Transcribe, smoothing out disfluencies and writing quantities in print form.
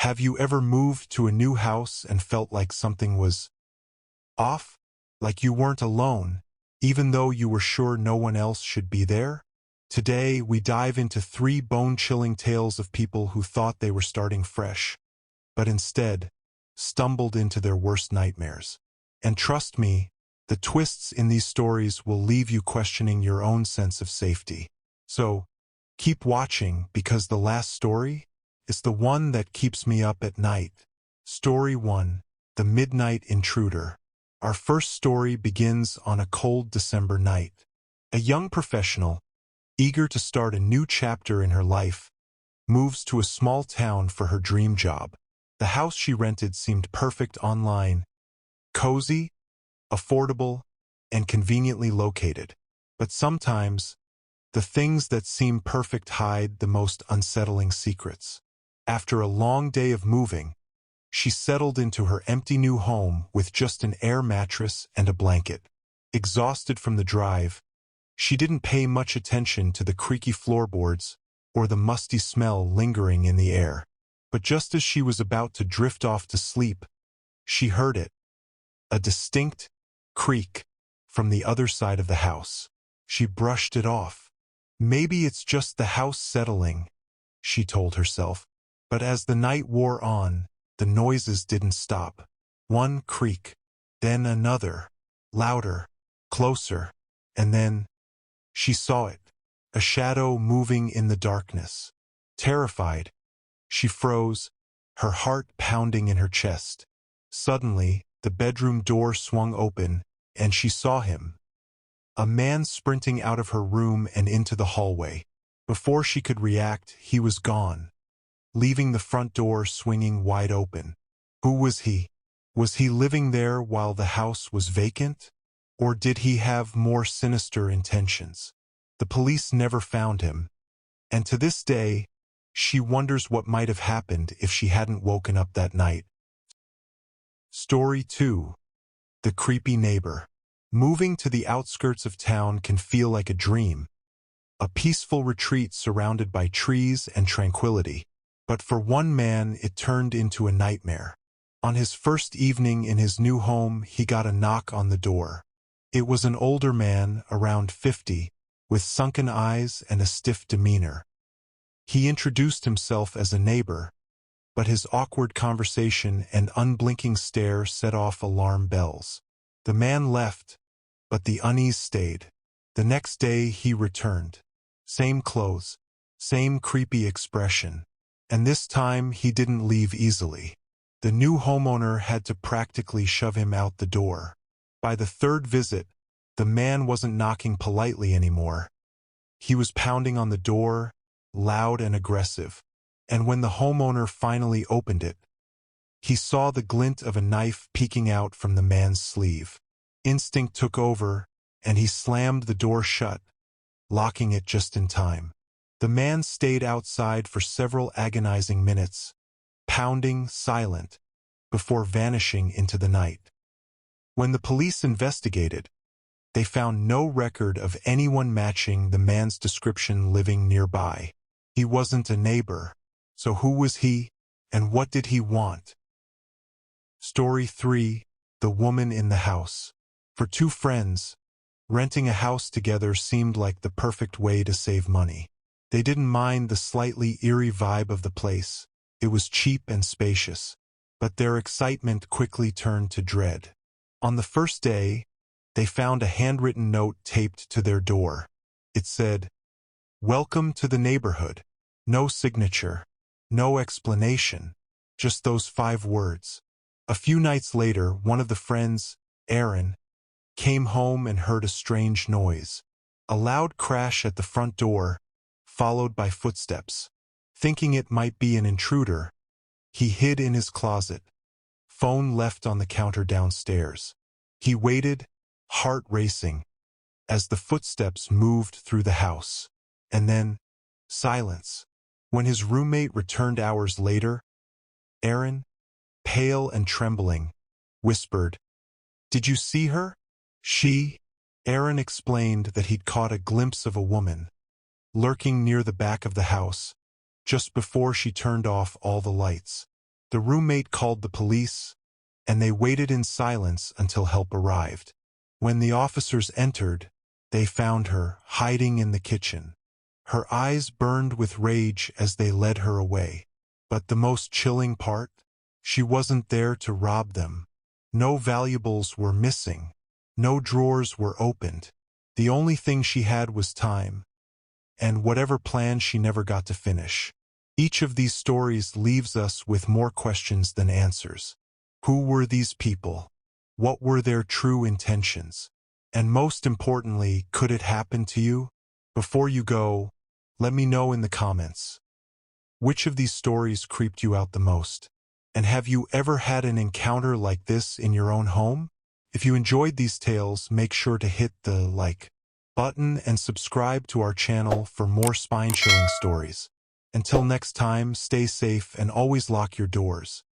Have you ever moved to a new house and felt like something was off? Like you weren't alone, even though you were sure no one else should be there? Today, we dive into 3 bone-chilling tales of people who thought they were starting fresh, but instead stumbled into their worst nightmares. And trust me, the twists in these stories will leave you questioning your own sense of safety. So, keep watching because the last story is the one that keeps me up at night. Story 1. The Midnight Intruder. Our first story begins on a cold December night. A young professional, eager to start a new chapter in her life, moves to a small town for her dream job. The house she rented seemed perfect online, cozy, affordable, and conveniently located. But sometimes, the things that seem perfect hide the most unsettling secrets. After a long day of moving, she settled into her empty new home with just an air mattress and a blanket. Exhausted from the drive, she didn't pay much attention to the creaky floorboards or the musty smell lingering in the air. But just as she was about to drift off to sleep, she heard it. A distinct creak from the other side of the house. She brushed it off. Maybe it's just the house settling, she told herself. But as the night wore on, the noises didn't stop. One creak, then another, louder, closer, and then she saw it, a shadow moving in the darkness. Terrified, she froze, her heart pounding in her chest. Suddenly, the bedroom door swung open, and she saw him. A man sprinting out of her room and into the hallway. Before she could react, he was gone, leaving the front door swinging wide open. Who was he? Was he living there while the house was vacant? Or did he have more sinister intentions? The police never found him, and to this day, she wonders what might have happened if she hadn't woken up that night. Story 2. The Creepy Neighbor. Moving to the outskirts of town can feel like a dream, a peaceful retreat surrounded by trees and tranquility. But for one man, it turned into a nightmare. On his first evening in his new home, he got a knock on the door. It was an older man, around 50, with sunken eyes and a stiff demeanor. He introduced himself as a neighbor, but his awkward conversation and unblinking stare set off alarm bells. The man left, but the unease stayed. The next day he returned. Same clothes, same creepy expression. And this time he didn't leave easily. The new homeowner had to practically shove him out the door. By the third visit, the man wasn't knocking politely anymore. He was pounding on the door, loud and aggressive. And when the homeowner finally opened it, he saw the glint of a knife peeking out from the man's sleeve. Instinct took over, and he slammed the door shut, locking it just in time. The man stayed outside for several agonizing minutes, pounding, silent, before vanishing into the night. When the police investigated, they found no record of anyone matching the man's description living nearby. He wasn't a neighbor, so who was he, and what did he want? Story 3. The Woman in the House. For 2 friends, renting a house together seemed like the perfect way to save money. They didn't mind the slightly eerie vibe of the place. It was cheap and spacious. But their excitement quickly turned to dread. On the first day, they found a handwritten note taped to their door. It said, "Welcome to the neighborhood." No signature, no explanation, just those 5 words. A few nights later, one of the friends, Aaron, came home and heard a strange noise. A loud crash at the front door, followed by footsteps. Thinking it might be an intruder, he hid in his closet, phone left on the counter downstairs. He waited, heart racing, as the footsteps moved through the house. And then, silence. When his roommate returned hours later, Aaron, pale and trembling, whispered, "Did you see her?" Aaron explained that he'd caught a glimpse of a woman, lurking near the back of the house, just before she turned off all the lights. The roommate called the police, and they waited in silence until help arrived. When the officers entered, they found her hiding in the kitchen. Her eyes burned with rage as they led her away. But the most chilling part? She wasn't there to rob them. No valuables were missing. No drawers were opened. The only thing she had was time, and whatever plan she never got to finish. Each of these stories leaves us with more questions than answers. Who were these people? What were their true intentions? And most importantly, could it happen to you? Before you go, let me know in the comments. Which of these stories creeped you out the most? And have you ever had an encounter like this in your own home? If you enjoyed these tales, make sure to hit the like button and subscribe to our channel for more spine-chilling stories. Until next time, stay safe and always lock your doors.